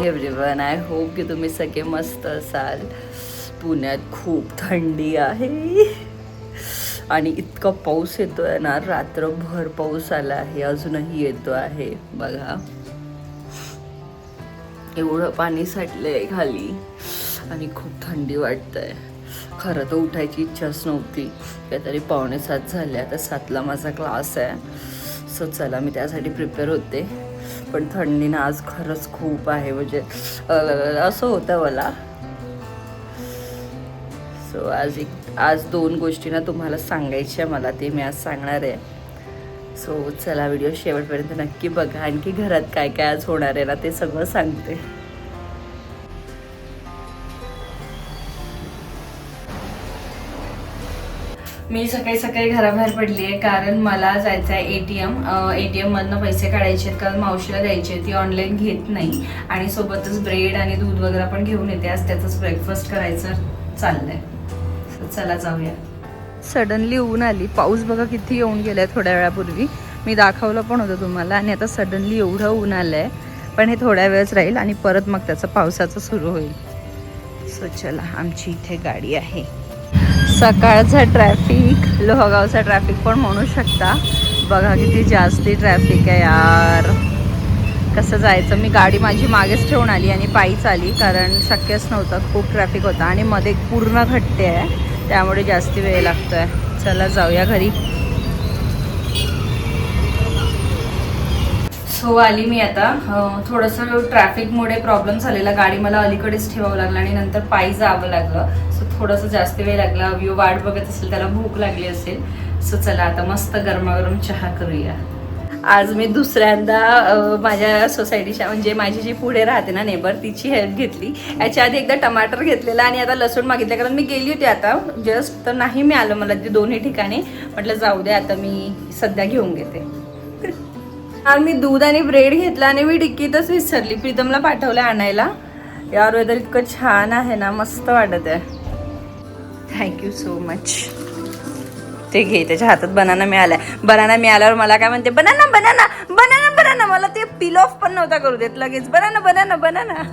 Everyone, I hope की तुम्ही सगळे मस्त असाल. पुण्यात खूप थंडी आहे आणि इतका पाऊस येतोय ना, रात्रभर पाऊस आला आहे, अजूनही येतो आहे. बघा एवढं पाणी साठलंय खाली आणि खूप थंडी वाटतंय. खरं तर उठायची इच्छाच नव्हती. काहीतरी 6:45 झाले, आता 7ला माझा क्लास आहे. सो चला मी त्यासाठी प्रिपेअर होते. पण थंडीनं आज खरंच खूप आहे, म्हणजे असं होतं मला. सो आज 2 गोष्टी ना तुम्हाला सांगायच्या मला, ते मी आज सांगणार आहे. सो चला व्हिडिओ शेवटपर्यंत नक्की बघा. आणखी घरात काय काय आज होणार आहे ना ते सगळं सांगते. मी सकाळी सकाळी घराबाहेर पडली आहे, कारण मला जायचं आहे ATM मधनं पैसे काढायचे आहेत, कारण मावशीला द्यायचे. ती ऑनलाईन घेत नाही आणि सोबतच ब्रेड आणि दूध वगैरे पण घेऊन येते. आज त्याचंच ब्रेकफास्ट करायचं चाललंय. चला जाऊया. सडनली ऊन आली. पाऊस बघा किती येऊन गेलाय. थोड्या वेळापूर्वी मी दाखवलं पण होतं तुम्हाला, आणि आता सडनली एवढं ऊन आलंय. पण हे थोड्या वेळच राहील आणि परत मग त्याचं पावसाचं सुरू होईल. सो चला, आमची इथे गाडी आहे. सकाळचा ट्रॅफिक, लोहगावचा ट्रॅफिक पण म्हणू शकता. बघा किती जास्ती ट्रॅफिक आहे यार. कसं जायचं? मी गाडी माझी मागेच ठेवून आली आणि पायीच आली, कारण शक्यच नव्हतं. खूप ट्रॅफिक होता आणि मध्ये पूर्ण खड्डे आहे, त्यामुळे जास्ती वेळ लागतोय. चला जाऊया घरी. सो आली मी आता. थोडंसं ट्रॅफिकमुळे प्रॉब्लेम झालेला. गाडी मला अलीकडेच ठेवावं लागलं आणि नंतर पायी जावं लागलं. सो थोडंसं जास्त वेळ लागला. व्यू वाट बघत असेल, त्याला भूक लागली असेल. सो चला आता मस्त गरमागरम चहा करूया. आज मी दुसऱ्यांदा माझ्या सोसायटीच्या, म्हणजे माझी जी पुढे राहते ना नेबर, तिची हेल्प घेतली. याच्या आधी एकदा टमाटर घेतलेला आणि आता लसूण मागितलं, कारण मी गेली होती आता जस्ट, तर नाही मिळालं मला ते दोन्ही ठिकाणी. म्हटलं जाऊ दे, आता मी सध्या घेऊन घेते. आणि मी दूध आणि ब्रेड घेतला आणि मी डिक्कीतच विसरली. प्रीतमला पाठवलं आणायला. यार वेदर इतकं छान आहे ना, मस्त वाटत आहे. Thank you so much. ते घे, त्याच्या हातात बनाना मिळालाय. बनाना मिळाल्यावर मला काय म्हणते, बनाना बनाना बनाना बनाना. मला ते पील ऑफ पण नव्हता करू देत, लगेच बनाना बनाना बनाना.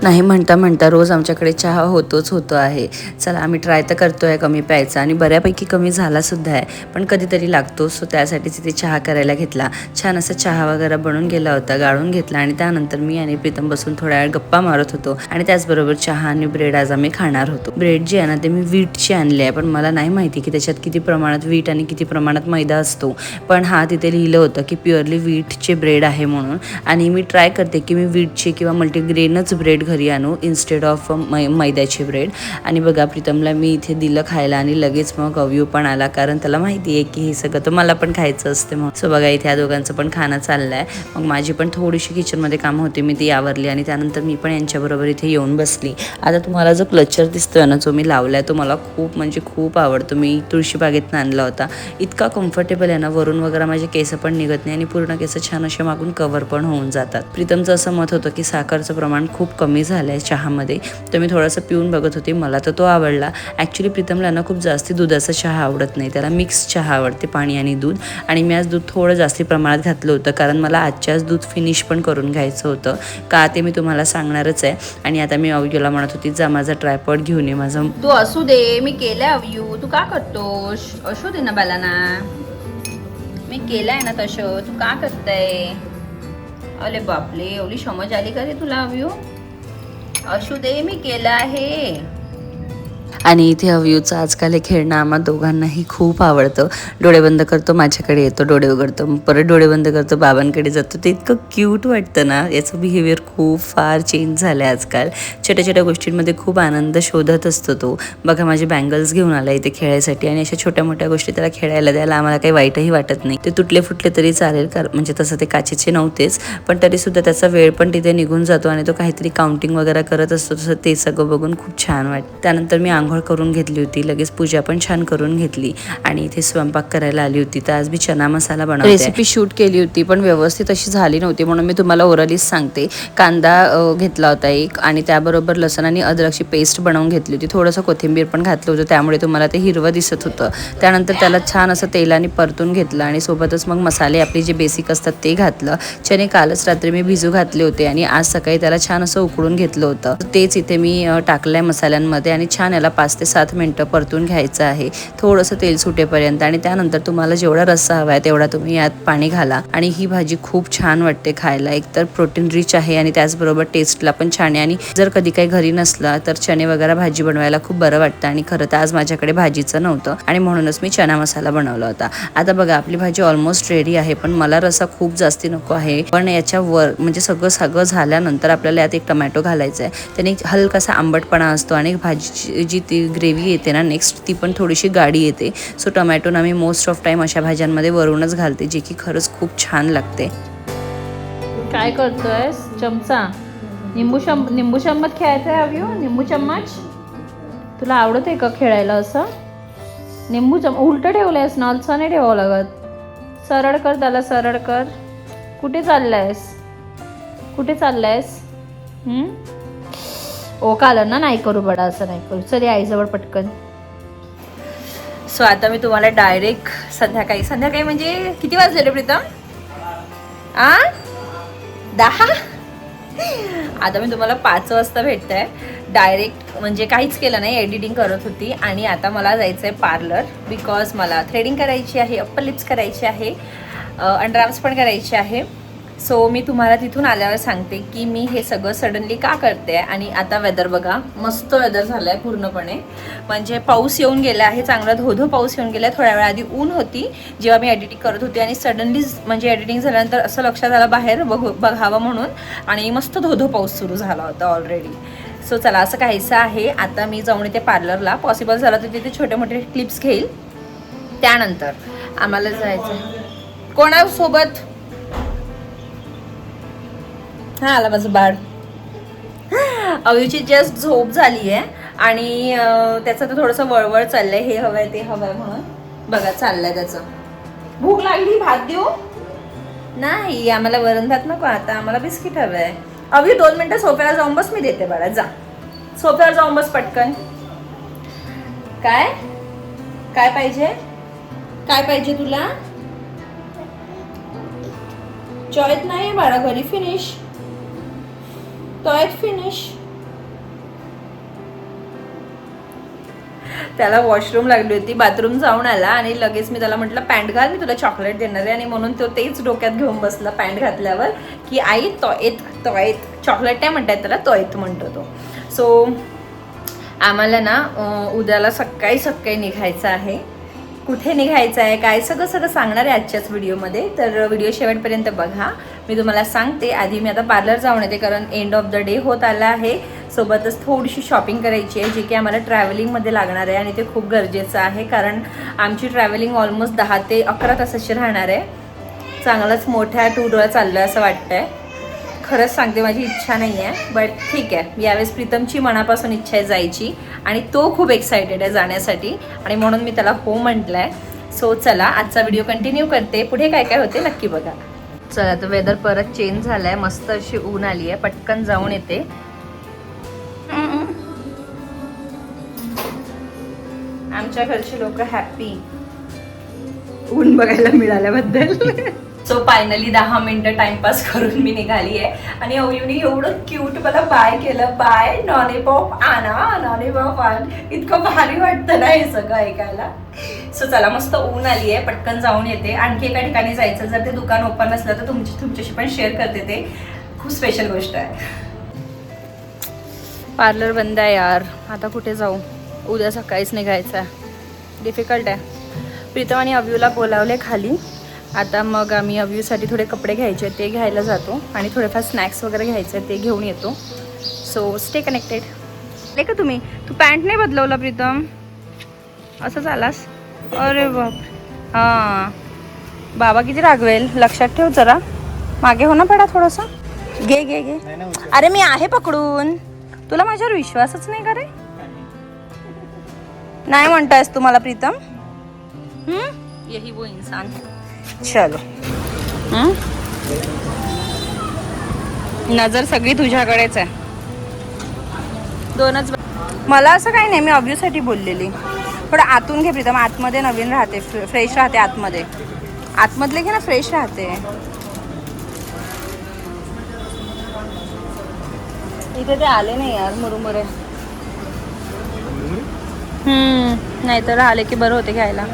नाही म्हणता म्हणता रोज आमच्याकडे चहा होतो आहे. चला आम्ही ट्राय तर करतोय कमी प्यायचा, आणि बऱ्यापैकी कमी झाला सुद्धा आहे, पण कधीतरी लागतो. सो त्यासाठीच इथे चहा करायला घेतला. छान असा चहा वगैरे बनून गेला होता, गाळून घेतला, आणि त्यानंतर मी आणि प्रीतम बसून थोड्या वेळ गप्पा मारत होतो. आणि त्याचबरोबर चहा आणि ब्रेड आज आम्ही खाणार होतो. ब्रेड जी आहे ना, ते मी व्हीटची आणली आहे, पण मला नाही माहिती की त्याच्यात किती प्रमाणात व्हीट आणि किती प्रमाणात मैदा असतो. पण तिथे लिहिलं होतं की प्युअरली व्हीटचे ब्रेड आहे म्हणून. आणि मी ट्राय करते की मी व्हीटचे किंवा मल्टीग्रेनच ब्रेड घरी आणू इन्स्टेड ऑफ मैद्याचे ब्रेड. आणि बघा प्रीतमला मी इथे दिलं खायला, आणि लगेच मग अव्यू पण आला, कारण त्याला माहिती आहे की हे सगळं तर मला पण खायचं असते. मग सो बघा इथे या दोघांचं पण खाणं चाललंय. मग माझी पण थोडीशी किचनमध्ये कामं होती, मी ती आवरली, आणि त्यानंतर मी पण यांच्याबरोबर इथे येऊन बसली. आता तुम्हाला जो क्लचर दिसतोय ना, जो मी लावलाय, तो मला खूप म्हणजे खूप आवडतो. मी तुळशीबागेतनं आणला होता. इतका कम्फर्टेबल आहे ना, वरून वगैरे माझे केस पण निघत नाही आणि पूर्ण केस छान असे मागून कव्हर पण होऊन जातात. प्रीतमचं असं मत होतं की साखरचं प्रमाण खूप कमी झालं आहे चहामध्ये, तर मी थोडंसं पिऊन बघत होते. मला तर तो आवडला. ॲक्च्युली प्रीतमला ना खूप जास्ती दुधाचा चहा आवडत नाही, त्याला मिक्स चहा आवडते, पाणी आणि दूध. आणि मी आज दूध थोडं जास्ती प्रमाणात घातलं होतं, कारण मला आजच्याच दूध फिनिश पण करून घ्यायचं होतं. का ते मी तुम्हाला सांगणारच आहे. आणि आता मी अव्यूला म्हणत होती, जा माझा ट्रायपॉड घेऊन ये. माझा तू असू दे, मी केलंय अव्यू, तू का करतोस? असू दे ना बालाना, मी केलंय ना तसं, तू का करताय? अरे बापले, एवढी समज आली का रे तुला अव्यू? असू दे, मी केलं आहे. आणि इथे अव्यूचं आजकाल हे खेळणं आम्हा दोघांनाही खूप आवडतं. डोळे बंद करतो, माझ्याकडे येतो, डोळे उघडतो, परत डोळे बंद करतो, बाबांकडे जातो. ते इतकं क्यूट वाटतं ना. याचं बिहेवियर खूप फार चेंज झालं आहे आजकाल. छोट्या छोट्या गोष्टींमध्ये खूप आनंद शोधत असतो तो. बघा माझे बँगल्स घेऊन आला इथे खेळायसाठी, आणि अशा छोट्या मोठ्या गोष्टी त्याला खेळायला द्यायला आम्हाला काही वाईटही वाटत नाही. ते तुटले फुटले तरी चालेल, म्हणजे तसं ते काचेचे नव्हतेच, पण तरीसुद्धा त्याचा वेळ पण तिथे निघून जातो आणि तो काहीतरी काउंटिंग वगैरे करत असतो. तसं ते सगळं बघून खूप छान वाटतं. त्यानंतर मी आंघोळ करून घेतली होती, लगेच पूजा पण छान करून घेतली आणि इथे स्वयंपाक करायला आली होती. तर आज मी चना मसाला बनवते. रेसिपी शूट केली होती पण व्यवस्थित अशी झाली नव्हती म्हणून मी तुम्हाला ओरलीच सांगते. कांदा घेतला होता एक आणि त्याबरोबर लसण आणि अद्रकची पेस्ट बनवून घेतली होती. थोडंसं कोथिंबीर पण घातलं होतं त्यामुळे तुम्हाला ते हिरवं दिसत होतं. त्यानंतर त्याला छान असं तेलाने परतून घेतलं आणि सोबतच मग मसाले आपले जे बेसिक असतात ते घातलं. चणे कालच रात्री मी भिजू घातले होते आणि आज सकाळी त्याला छान असं उकळून घेतलं होतं. तेच इथे मी टाकलंय मसाल्यांमध्ये आणि छान याला 5 ते 7 मिनिटं परतून घ्यायचं आहे थोडंसं तेल सुटेपर्यंत. आणि त्यानंतर तुम्हाला जेवढा रस्सा हवा आहे तेवढा तुम्ही यात पाणी घाला. आणि ही भाजी खूप छान वाटते खायला. एकतर प्रोटीन रिच आहे आणि त्याचबरोबर टेस्टला पण छान आहे. आणि जर कधी काही घरी नसला तर चणे वगैरे भाजी बनवायला खूप बरं वाटतं. आणि खरं तर आज माझ्याकडे भाजीचं नव्हतं आणि म्हणूनच मी चना मसाला बनवला होता. आता बघा आपली भाजी ऑलमोस्ट रेडी आहे पण मला रस्सा खूप जास्ती नको आहे. पण याच्यावर म्हणजे सगळं झाल्यानंतर आपल्याला यात एक टमॅटो घालायचा आहे. त्याने हलकासा आंबटपणा असतो आणि भाजी जी ती ग्रेव्ही येते ना नेक्स्ट ती पण थोडीशी गाढी येते. सो टमॅटो ना मी मोस्ट ऑफ टाइम अशा भाज्यांमध्ये वरूनच घालते जे की खरंच खूप छान लागते. काय करतोय चमचा निंबू चम्मच खेळायचं आहे अव्यू. निंबू चम्मच तुला आवडत आहे का खेळायला असं? निंबू उलटं ठेवलंयस ना, असं नाही ठेवावं लागत. सरळ कर त्याला, सरळ कर. कुठे चाललायस? ओ काल ना नाही करू बडा, असं नाही करू. चल आईजवळ पटकन. सो आता मी तुम्हाला डायरेक्ट संध्याकाळी म्हणजे किती वाजले रे प्रीतम? 10. आता मी तुम्हाला 5 वाजता भेटते. डायरेक्ट म्हणजे काहीच केलं नाही, एडिटिंग करत होती. आणि आता मला जायचं आहे पार्लर बिकॉज मला थ्रेडिंग करायची आहे, अप्पर लिप्स करायची आहे, अंडरआर्म्स पण करायचे आहे. सो मी तुम्हाला तिथून आल्यावर सांगते की मी हे सगळं सडनली का करते. आणि आता वेदर बघा, मस्त वेदर झालं आहे पूर्णपणे. म्हणजे पाऊस येऊन गेला आहे, चांगला धोधो पाऊस येऊन गेला आहे. थोड्या वेळ आधी ऊन होती जेव्हा मी एडिटिंग करत होती आणि सडनली म्हणजे एडिटिंग झाल्यानंतर असं लक्षात आलं बाहेर बघावं म्हणून आणि मस्त धोधो पाऊस सुरू झाला होता ऑलरेडी. सो चला असं काहीचं आहे. आता मी जाऊन येते पार्लरला. पॉसिबल झालं तर तिथे छोटे मोठे क्लिप्स घेईल. त्यानंतर आम्हाला जायचं कोणासोबत. हा आला माझं बाळ. अव्यूची जस्ट झोप झाली आहे आणि त्याचं तर थोडंसं वळवळ चाललंय, हे हवंय ते हवंय म्हणून. बघा चाललंय त्याचं. भूक लागली, भात देऊ? नाही आम्हाला वरण भात नको, आता आम्हाला बिस्किट हवंय. अव्यू 2 मिनिटं सोफ्यावर जाऊन बस, मी देते बाळा. जा सोफ्यावर जाऊन बस पटकन. काय पाहिजे तुला? चॉईस नाही बाळा घरी. फिनिश त्याला वॉशरूम लागली होती, बाथरूम जाऊन आला आणि लगेच मी त्याला म्हटलं पॅन्ट घाल, मी तुला चॉकलेट देणार आहे. आणि म्हणून तो तेच डोक्यात घेऊन बसला पॅन्ट घातल्यावर की आई तोयत चॉकलेट नाही म्हणतात त्याला, तोयत म्हणतो तो. सो आम्हाला ना उद्याला सकाळी निघायचं आहे. कुठे निघायचं आहे काय सगळं सांगणार आहे आजच्याच व्हिडिओमध्ये. तर व्हिडिओ शेवटपर्यंत बघा. मी तुम्हाला सांगते आधी मी आता पार्लर जाऊन येते कारण एंड ऑफ द डे होत आला आहे. सोबतच थोडीशी शॉपिंग करायची आहे जे की आम्हाला ट्रॅव्हलिंगमध्ये लागणार आहे आणि ते खूप गरजेचं आहे कारण आमची ट्रॅव्हलिंग ऑलमोस्ट 10 ते 11 तासाची राहणार आहे. चांगलाच मोठ्या टूरवर चाललं असं वाटतंय. खरंच सांगते माझी इच्छा नाही आहे बट ठीक आहे. यावेळेस प्रीतमची मनापासून इच्छा आहे जायची आणि तो खूप एक्सायटेड आहे जाण्यासाठी आणि म्हणून मी त्याला हो म्हटलं आहे. सो चला आजचा व्हिडिओ कंटिन्यू करते. पुढे काय होते नक्की बघा. चला तर वेदर परत चेंज झालं आहे, मस्त अशी ऊन आली आहे. पटकन जाऊन येते. आमच्या घरचे लोक हॅप्पी ऊन बघायला मिळाल्याबद्दल. सो फायनली 10 मिनिटं टाइमपास करून मी निघाली आहे आणि अवयूनी एवढं क्यूट मला बाय केलं. बाय लॉलीपॉप आणा, लॉलीपॉप आण. इतकं भारी वाटतं ना हे सगळं ऐकायला. सो चला मस्त ऊन आली आहे, पटकन जाऊन येते. आणखी एका ठिकाणी जायचं, जर ते दुकान ओपन नसलं तर तुमच्याशी पण शेअर करते. ते खूप स्पेशल गोष्ट आहे. पार्लर बंद आहे यार, आता कुठे जाऊ? उद्या सकाळीच निघायचं आहे, डिफिकल्ट आहे. प्रीतम आणि अव्यूला बोलावले खाली. आता मग आम्ही अव्यूसाठी थोडे कपडे घ्यायचे ते घ्यायला जातो आणि थोडेफार स्नॅक्स वगैरे घ्यायचे ते घेऊन येतो. So stay connected. नाही का तुम्ही? तू पॅन्ट नाही बदलवला प्रीतम, असं चालास? अरे बाप. हां बाबा किती रागवेल, लक्षात ठेव जरा. मागे हो ना पडा थोडंसं. घे. अरे मी आहे पकडून, तुला माझ्यावर विश्वासच नाही का रे? नाही म्हणतायस तुम्हाला प्रीतम? यही वो इंसान चलो. नजर सगळी तुझ्याकडेच आहे. दोनच मला असं काही नाही, मी अव्यूसाठी बोललेली. थोडं आतून घे प्रीतम, आतमध्ये नवीन राहते, फ्रेश राहते आतमध्ये. आतमधले घे ना, फ्रेश राहते. इथे ते आले नाही यार मुरुमुरे. नाही तर आले की बरं होते घ्यायला.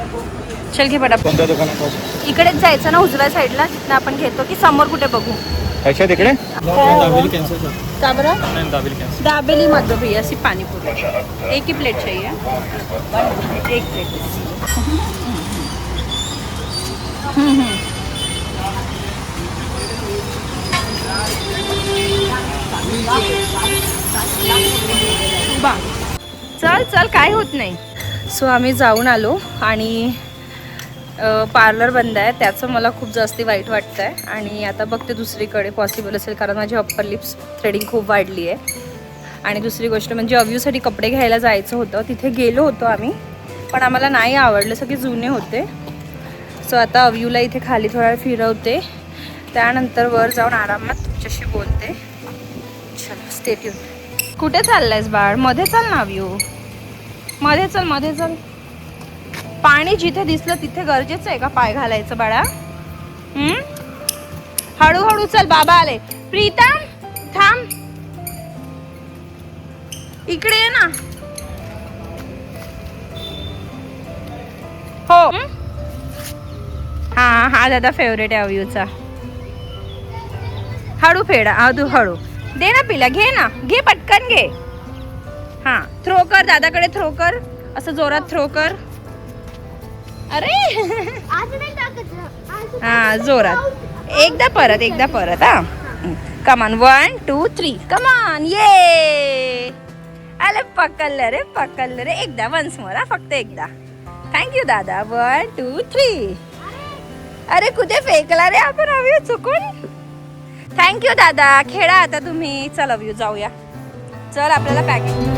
चल घे पटा. कोणत्या दुकानात? इकडेच जायचं ना उजव्या साईडला, जिथं आपण घेतो की समोर कुठे बघू? अच्छा तिकडे दाबेली कॅन्सल कर. का बरं? नहीं दाबेली कॅन्सल. दाबेली मत दो भैया, सिर्फ पानी पूरी. एक ही प्लेट चाहिए. एक प्लेट. चल चल, काय होत नाही. सो आम्ही जाऊन आलो आणि पार्लर बंद आहे, त्याचं मला खूप जास्ती वाईट वाटतं आहे. आणि आता बघते दुसरीकडे पॉसिबल असेल, कारण माझी अप्पर लिप्स थ्रेडिंग खूप वाढली आहे. आणि दुसरी गोष्ट म्हणजे अव्यूसाठी कपडे घ्यायला जायचं होतं, तिथे गेलो होतो आम्ही, पण आम्हाला नाही आवडलं, सगळे जुने होते. सो आता अव्यूला इथे खाली थोडा वेळ फिरवते, त्यानंतर वर जाऊन आरामात तुमच्याशी बोलते. चल स्टे ट्यून. कुठे चाललायस बाळ? मध्ये चल ना अव्यू, मध्ये चल, मध्ये चल. पाणी जिथे दिसलं तिथे गरजेचं आहे का पाय घालायचं बाळा? हळूहळू चल, बाबा आले. प्रीतम थांब, इकडे ये ना. हो. हा दादा फेवरेट आहे अव्यूचा. हळू फेडा, अधू हळू दे ना पिला, घे ना, घे पटकन घे. हा थ्रो कर, दादाकडे थ्रो कर, असं जोरात थ्रो कर. अरे हा जोरात, एकदा परत, एकदा परत. हा कमान, 1 2 3 कमान. ये अरे पकडलं रे, पकडलं रे. एकदा, वन्स मोर, फक्त एकदा. थँक्यू दादा. 1 2 3. अरे कुठे फेकला रे आपण अव्यू चुकून. थँक्यू दादा. खेळा आता तुम्ही. चल अव्यू जाऊया. चल आपल्याला पॅकिंग.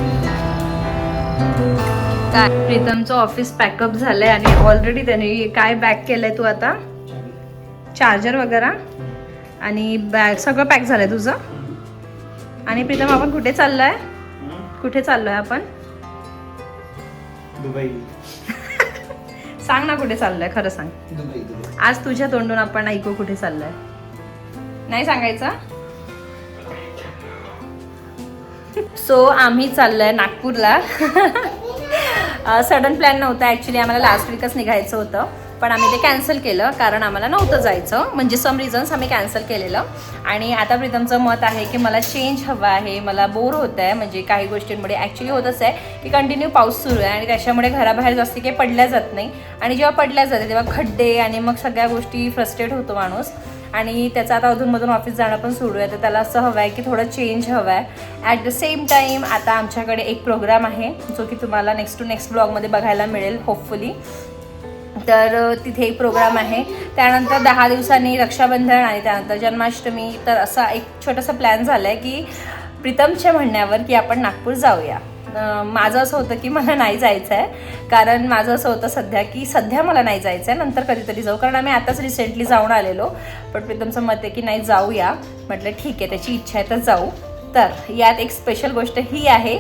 काय प्रीतमचं ऑफिस पॅकअप झालंय आणि ऑलरेडी त्याने काय बॅग केलंय तू आता? चार्जर वगैरे आणि बॅग सगळं पॅक झालंय तुझं. आणि प्रीतम आपण कुठे चाललोय? कुठे चाललोय आपण? दुबई. सांग ना कुठे चाललोय, खरं सांग. दुबई. आज तुझ्या तोंडून आपण ऐकू कुठे चाललोय. नाही सांगायचं. सो आम्ही चाललोय नागपूरला. सडन प्लॅन नव्हता ॲक्च्युली, आम्हाला लास्ट वीकच निघायचं होतं, पण आम्ही ते कॅन्सल केलं कारण आम्हाला नव्हतं जायचं. म्हणजे सम रिझन्स आम्ही कॅन्सल केलेलं. आणि आता प्रीतमचं मत आहे की मला चेंज हवं आहे, मला बोर होत आहे. म्हणजे काही गोष्टींमुळे ॲक्च्युली होतच आहे की कंटिन्यू पाऊस सुरू आहे आणि त्याच्यामुळे घराबाहेर जास्ती काही पडल्या जात नाही. आणि जेव्हा पडल्या जाते तेव्हा खड्डे आणि मग सगळ्या गोष्टी फ्रस्ट्रेट होतो माणूस. आणि त्याचं आता अधूनमधून ऑफिस जाणं पण सुरू आहे, तर त्याला असं हवं आहे की थोडं चेंज हवं आहे. ॲट द सेम टाईम आता आमच्याकडे एक प्रोग्राम आहे जो की तुम्हाला नेक्स्ट टू नेक्स्ट ब्लॉगमध्ये बघायला मिळेल होपफुली. तर तिथे एक प्रोग्राम आहे. त्यानंतर 10 दिवसांनी रक्षाबंधन आणि त्यानंतर जन्माष्टमी. तर असा एक छोटासा प्लॅन झाला आहे की प्रीतमच्या म्हणण्यावर की आपण नागपूर जाऊया. माझं असं होतं की मला नाही जायचं आहे, कारण माझं असं होतं सध्या मला नाही जायचं आहे, नंतर कधीतरी जाऊ. कारण आम्ही आताच रिसेंटली जाऊन आलेलो. पण प्रीतमचं मत आहे की नाही जाऊया. म्हटलं ठीक आहे, त्याची इच्छा आहे तर जाऊ. तर यात एक स्पेशल गोष्ट ही आहे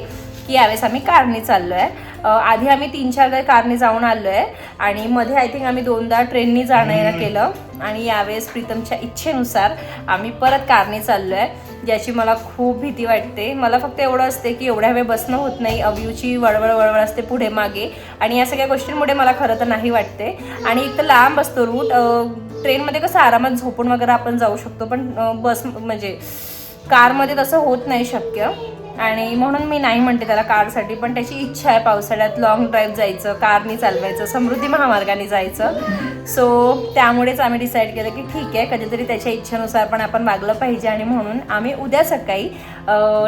की यावेळेस आम्ही कारने चाललो आहे. आधी आम्ही 3-4 कारने जाऊन आलो आहे आणि मध्ये आय थिंक आम्ही 2दा ट्रेननी जाणं येणं केलं. आणि यावेळेस प्रीतमच्या इच्छेनुसार आम्ही परत कारने चाललो आहे, ज्याची मला खूप भीती वाटते. मला फक्त एवढं असते की एवढ्या वेळ बसणं होत नाही, अव्यूची वळवळ असते पुढे मागे, आणि या सगळ्या गोष्टींमुळे मला खरं तर नाही वाटते. आणि एक तर लांब असतो रूट. ट्रेनमध्ये कसं आरामात झोपून वगैरे आपण जाऊ शकतो, पण बस म्हणजे कारमध्ये तसं होत नाही शक्य. आणि म्हणून मी नाही म्हणते त्याला कारसाठी, पण त्याची इच्छा आहे पावसाळ्यात लॉंग ड्राईव्ह जायचं, कारनी चालवायचं, समृद्धी महामार्गाने जायचं. सो त्यामुळेच आम्ही डिसाईड केलं की ठीक आहे, कधीतरी त्याच्या इच्छेनुसार पण आपण वागलं पाहिजे. आणि म्हणून आम्ही उद्या सकाळी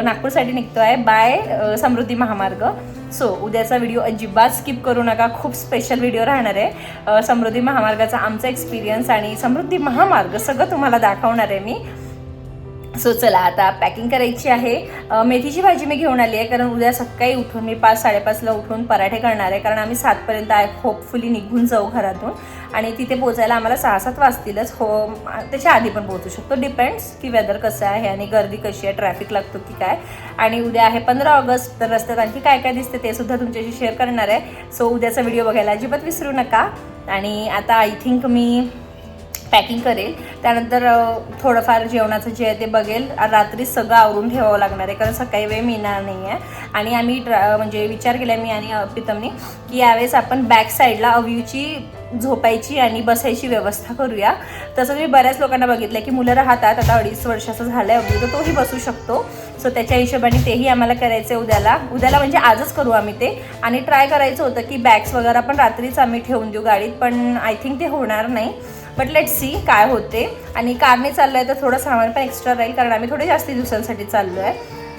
नागपूरसाठी निघतो आहे बाय समृद्धी महामार्ग. सो उद्याचा व्हिडिओ अजिबात स्किप करू नका, खूप स्पेशल व्हिडिओ राहणार आहे. समृद्धी महामार्गाचा आमचा एक्सपिरियन्स आणि समृद्धी महामार्ग सगळं तुम्हाला दाखवणार आहे मी. सो चला आता पॅकिंग करायची आहे. मेथीची भाजी मी घेऊन आली आहे कारण उद्या सकाळी उठून मी 5-5:30ला उठून पराठे करणार आहे. कारण आम्ही 7पर्यंत होपफुली निघून जाऊ घरातून आणि तिथे पोचायला आम्हाला 6-7 वाजतीलच. हो, त्याच्या आधी पण पोहोचू शकतो, डिपेंड्स की वेदर कसं आहे आणि गर्दी कशी आहे, ट्रॅफिक लागतो की काय. आणि उद्या आहे 15 ऑगस्ट, तर रस्त्यात आणखी काय काय दिसते ते सुद्धा तुमच्याशी शेअर करणार आहे. सो उद्याचा व्हिडिओ बघायला अजिबात विसरू नका. आणि आता आय थिंक मी पॅकिंग करेल, त्यानंतर थोडंफार जेवणाचं जे आहे ते बघेल. रात्री सगळं आवरून ठेवावं लागणार आहे कारण सकाळी वेळ मिळणार नाही आहे. आणि आम्ही म्हणजे विचार केला मी आणि प्रीतमने की यावेळेस आपण बॅक साईडला अव्यूची झोपायची आणि बसायची व्यवस्था करूया. तसं मी बऱ्याच लोकांना बघितलं की मुलं राहतात, आता 2.5 वर्षाचा झालं आहे अव्यू, तर तोही बसू शकतो. सो त्याच्या हिशोबाने तेही आम्हाला करायचं आहे उद्याला म्हणजे आजच करू आम्ही ते. आणि ट्राय करायचं होतं की बॅग्स वगैरे पण रात्रीच आम्ही ठेवून देऊ गाडीत, पण आय थिंक ते होणार नाही. बट लेट्स सी काय होते. आणि कारने चाललो आहे तर थोडं सामान पण एक्स्ट्रा राहील कारण आम्ही थोडे जास्ती दिवसांसाठी चाललो आहे.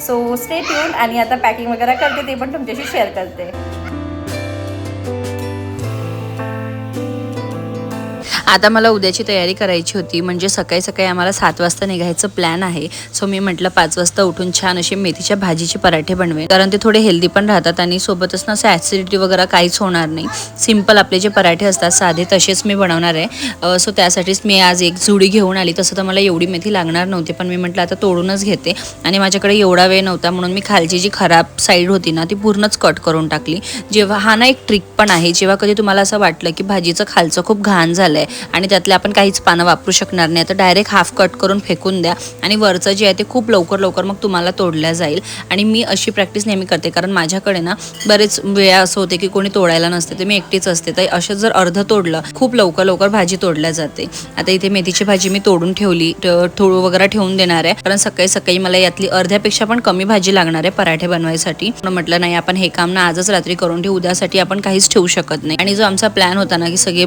So stay tune. आणि आता पॅकिंग वगैरे करते ते पण तुमच्याशी शेअर करते. आता मला उद्याची तयारी करायची होती, म्हणजे सकाळी सकाळी आम्हाला 7 वाजता निघायचं प्लॅन आहे. सो मी म्हटलं 5 वाजता उठून छान असे मेथीच्या भाजीचे पराठे बनवेन कारण ते थोडे हेल्दी पण राहतात आणि सोबतच ना असं ॲसिडिटी वगैरे काहीच होणार नाही. सिम्पल आपले जे पराठे असतात साधे तसेच मी बनवणार आहे. सो त्यासाठीच मी आज एक जुडी घेऊन आली. तसं तर मला एवढी मेथी लागणार नव्हती, पण मी म्हटलं आता तोडूनच घेते. आणि माझ्याकडे एवढा वेळ नव्हता म्हणून मी खालची जी खराब साईड होती ना ती पूर्णच कट करून टाकली. जेव्हा हा ना एक ट्रिक पण आहे, जेव्हा कधी तुम्हाला असं वाटलं की भाजीचं खालचं खूप घाण झालं आहे आणि त्यातले आपण काहीच पानं वापरू शकणार नाही, तर डायरेक्ट हाफ कट करून फेकून द्या आणि वरचं जे आहे ते खूप लवकर मग तुम्हाला तोडल्या जाईल. आणि मी अशी प्रॅक्टिस नेहमी करते कारण माझ्याकडे ना बरेच वेळा असं होते की कोणी तोडायला नसते, तर मी एकटीच असते, तर असं जर अर्ध तोडलं खूप लवकर भाजी तोडल्या जाते. आता इथे मेथीची भाजी मी तोडून ठेवली, थोडं वगैरे ठेवून देणार आहे कारण सकाळी मला यातली अर्ध्यापेक्षा पण कमी भाजी लागणार आहे पराठे बनवायसाठी. म्हटलं नाही आपण हे काम ना आजच रात्री करून ठेवू, उद्यासाठी आपण काहीच ठेवू शकत नाही. आणि जो आमचा प्लॅन होता ना की सगळे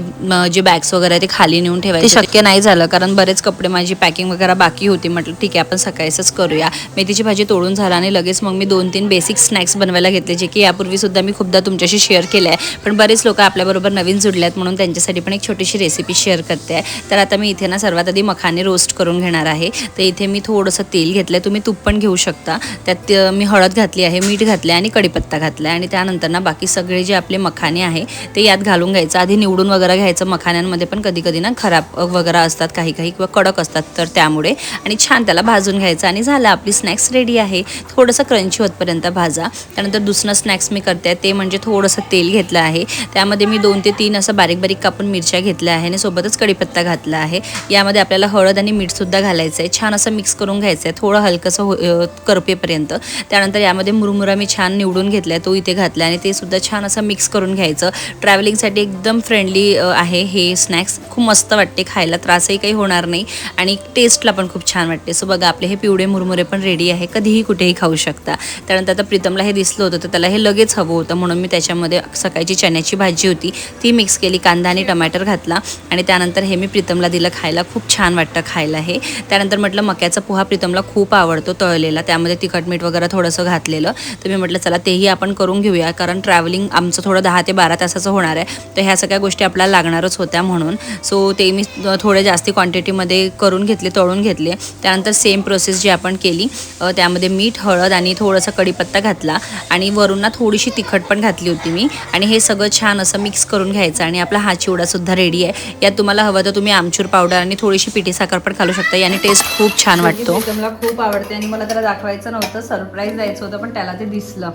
जे बॅग्स वगैरे ते खाली नेऊन ठेवायचे, शक्य नाही झालं कारण बरेच कपडे माझी पॅकिंग वगैरे बाकी होती. म्हटलं ठीक आहे आपण सकाळीच करूया. मेथीची भाजी तोडून झाला आणि लगेच मग मी 2-3 बेसिक स्नॅक्स बनवायला घेतले, जे की यापूर्वी सुद्धा मी खूपदा तुमच्याशी शेअर केले आहे, पण बरेच लोक आपल्याबरोबर नवीन जुडले आहेत म्हणून त्यांच्यासाठी पण एक छोटीशी रेसिपी शेअर करते आहे. तर आता मी इथे ना सर्वात आधी मखाने रोस्ट करून घेणार आहे. तर इथे मी थोडंसं तेल घेतलं आहे, तुम्ही तूप पण घेऊ शकता. त्यात मी हळद घातली आहे, मीठ घातलं आहे आणि कढीपत्ता घातला आहे. आणि त्यानंतर ना बाकी सगळे जे आपले मखाने आहे ते यात घालून घ्यायचं. आधी निवडून वगैरे घ्यायचं, मखान्यांमध्ये पण कधी ना खराब वगैरे असतात काही किंवा कडक असतात, तर त्यामुळे. आणि छान त्याला भाजून घ्यायचं आणि झालं आपली स्नॅक्स रेडी आहे. थोडंसं क्रंची होतपर्यंत भाजा. त्यानंतर दुसरं स्नॅक्स मी करते ते म्हणजे थोडंसं तेल घेतलं आहे, त्यामध्ये मी 2 ते 3 असं बारीक कापून मिरच्या घेतल्या आहे आणि सोबतच कढीपत्ता घातला आहे. यामध्ये आपल्याला हळद आणि मीठसुद्धा घालायचं आहे. छान असं मिक्स करून घ्यायचं आहे थोडं हलकंसं करपेपर्यंत. त्यानंतर यामध्ये मुरमुरा मी छान निवडून घेतला आहे, तो इथे घातला आणि ते सुद्धा छान असं मिक्स करून घ्यायचं. ट्रॅव्हलिंगसाठी एकदम फ्रेंडली आहे हे स्नॅक्स, खूप मस्त वाटते खायला, त्रासही काही होणार नाही आणि टेस्टला पण खूप छान वाटते. सो बघा आपले हे पिवळे मुरमुरे पण रेडी आहे, कधीही कुठेही खाऊ शकता. त्यानंतर आता प्रीतमला हे दिसलं होतं तर त्याला हे लगेच हवं होतं म्हणून मी त्याच्यामध्ये सकाळची चण्याची भाजी होती ती मिक्स केली, कांदा आणि टमाटर घातला आणि त्यानंतर हे मी प्रीतमला दिलं खायला. खूप छान वाटतं खायला हे. त्यानंतर म्हटलं मक्याचा पोहा प्रीतमला खूप आवडतो तळलेला, त्यामध्ये तिखट मीठ वगैरे थोडंसं घातलेलं, तर मी म्हटलं चला तेही आपण करून घेऊया कारण ट्रॅव्हलिंग आमचं थोडं 10 ते 12 तासाचं होणार आहे, तर ह्या सगळ्या गोष्टी आपल्याला लागणारच होत्या म्हणून. सो ते मी थोडे जास्ती क्वांटिटीमध्ये करून घेतले, तळून घेतले. त्यानंतर सेम प्रोसेस जी आपण केली त्यामध्ये मीठ, हळद आणि थोडंसं कढीपत्ता घातला आणि वरून ना थोडीशी तिखट पण घातली होती मी. आणि हे सगळं छान असं मिक्स करून घ्यायचं आणि आपला हा चिवडासुद्धा रेडी आहे. यात तुम्हाला हवं तर तुम्ही आमचूर पावडर आणि थोडीशी पिठी साखर पण घालू शकता, याने टेस्ट खूप छान वाटतो. प्रीतमला खूप आवडते आणि मला त्याला दाखवायचं नव्हतं, सरप्राईज द्यायचं होतं, पण त्याला ते दिसलं.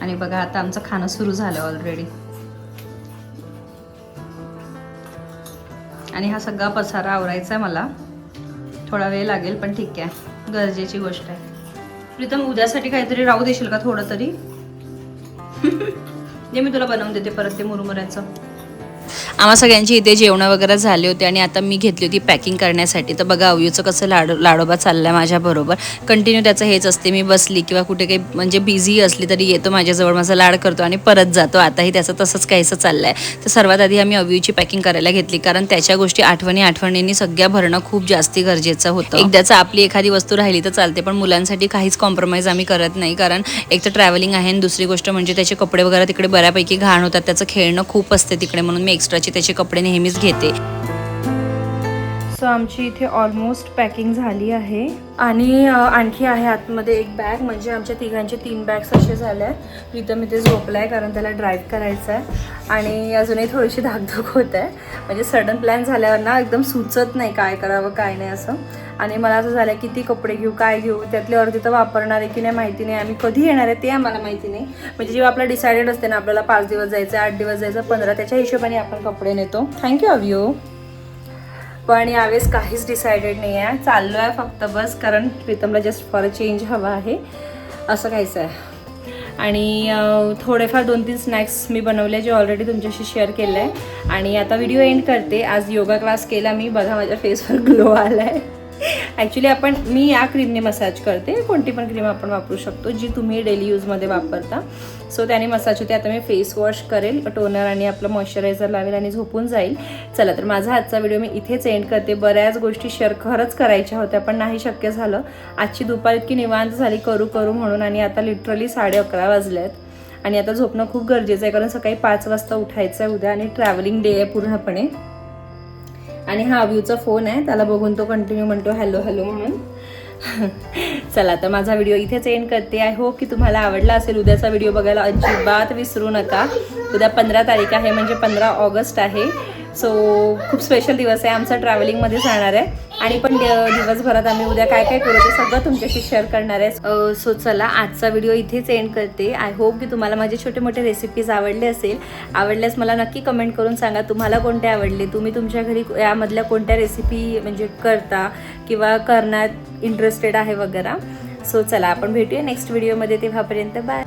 आणि बघा आता आमचं खाणं सुरू झालं ऑलरेडी. आणि हा सगळा पसारा आवरायचा आहे मला, थोडा वेळ लागेल पण ठीक आहे, गरजेची गोष्ट आहे. प्रीतम उद्यासाठी काहीतरी राहू देशील का थोडं तरी? जे मी तुला बनवून देते परत ते मुरमुऱ्याचं. आम्हा सगळ्यांची इथे जेवणं वगैरे झाले होते आणि आता मी घेतली होती पॅकिंग करण्यासाठी. तर बघा अव्यूचं कसं लाडोबा चाललाय माझ्याबरोबर, कंटिन्यू त्याचं हेच असते, मी बसली किंवा कुठे काही म्हणजे बिझी असली तरी येतो माझ्याजवळ, माझा लाड करतो आणि परत जातो. आताही त्याचं तसंच काहीसं चाललंय. तर सर्वात आधी आम्ही अव्यूची पॅकिंग करायला घेतली कारण त्याच्या गोष्टी आठवणींनी सगळ्या भरणं खूप जास्ती गरजेचं होतं. एकदाचं आपली एखादी वस्तू राहिली तर चालते, पण मुलांसाठी काहीच कॉम्प्रोमाइज आम्ही करत नाही कारण एक तर ट्रॅव्हलिंग आहे आणि दुसरी गोष्ट म्हणजे त्याचे कपडे वगैरे तिकडे बऱ्यापैकी घाण होतात, त्याचं खेळणं खूप असते तिकडे, म्हणून मी एक्स्ट्राचे त्याचे कपडे नेहमीच घेते. सो आमची इथे ऑलमोस्ट पॅकिंग झाली आहे आणि आणखी आहे आतमध्ये एक बॅग, म्हणजे आमच्या तिघांचे 3 बॅग्स असे झाले आहे. प्रीतम इथे झोपला आहे कारण त्याला ड्राईव्ह करायचं आहे आणि अजूनही थोडीशी धाकधूक होत आहे. म्हणजे सडन प्लॅन झाल्यावर ना एकदम सुचत नाही काय करावं काय नाही असं. आणि मला असं झालं किती कपडे घेऊ काय घेऊ, त्यातले अर्धी तर वापरणार आहे की नाही माहिती नाही, आम्ही कधी येणार आहे ते आम्हाला माहिती नाही. म्हणजे जेव्हा आपलं डिसायडेड असते ना आपल्याला 5 दिवस जायचं 8 दिवस जायचं 15, त्याच्या हिशोबाने आपण कपडे नेतो. थँक्यू अव्यू. पण यावेळेस काहीच डिसायडेड नाही आहे, चाललो आहे फक्त बस, कारण प्रीतमला जस्ट फॉर अ चेंज हवा आहे असं काहीच आहे. आणि थोडेफार 2-3 स्नॅक्स मी बनवले जे ऑलरेडी तुमच्याशी शेअर केलं आहे. आणि आता व्हिडिओ एंड करते. आज योगा क्लास केला मी, बघा माझ्या फेसवर ग्लो आला आहे. ॲक्च्युली मी या क्रीमने मसाज करते, कोणती पण क्रीम आपण वापरू शकतो जी तुम्ही डेली यूजमध्ये वापरता. सो त्याने मसाज होते. आता मी फेस वॉश करेल, टोनर आणि आपलं मॉइश्चरायझर लावेल आणि झोपून जाईल. चला तर माझा आजचा व्हिडिओ मी इथेच एंड करते. बऱ्याच गोष्टी शेअर खरंच करायच्या होत्या पण नाही शक्य झालं. आजची दुपार इतकी निवांत झाली करू म्हणून, आणि आता लिटरली 11:30 वाजले आहेत आणि आता झोपणं खूप गरजेचं आहे कारण सकाळी 5 वाजता उठायचं आहे उद्या आणि ट्रॅव्हलिंग डे आहे पूर्णपणे. आणि हा अव्यूचा फोन आहे, त्याला बघून तो कंटिन्यू म्हणतो हॅलो हॅलो म्हणून. चला तर माझा व्हिडिओ इथेच एंड करते. आय होप की तुम्हाला आवडला असेल. उद्याचा व्हिडिओ बघायला अजिबात विसरू नका. उद्या 15 तारीख आहे म्हणजे 15 ऑगस्ट आहे. सो खूप स्पेशल दिवस आहे आमचा, ट्रॅव्हलिंगमध्ये जाणार आहे आणि पण दिवसभरात आम्ही उद्या काय काय करू ते सगळं तुमच्याशी शेअर करणार आहे. सो चला आजचा व्हिडिओ इथेच एंड करते. आय होप की तुम्हाला माझे छोटे मोठे रेसिपीज आवडले असेल. आवडल्यास मला नक्की कमेंट करून सांगा तुम्हाला कोणते आवडले, तुम्ही तुमच्या घरी यामधल्या कोणत्या रेसिपी म्हणजे करता किंवा करण्यात इंटरेस्टेड आहे वगैरे. सो चला आपण भेटूया नेक्स्ट व्हिडिओमध्ये, तेव्हापर्यंत बाय.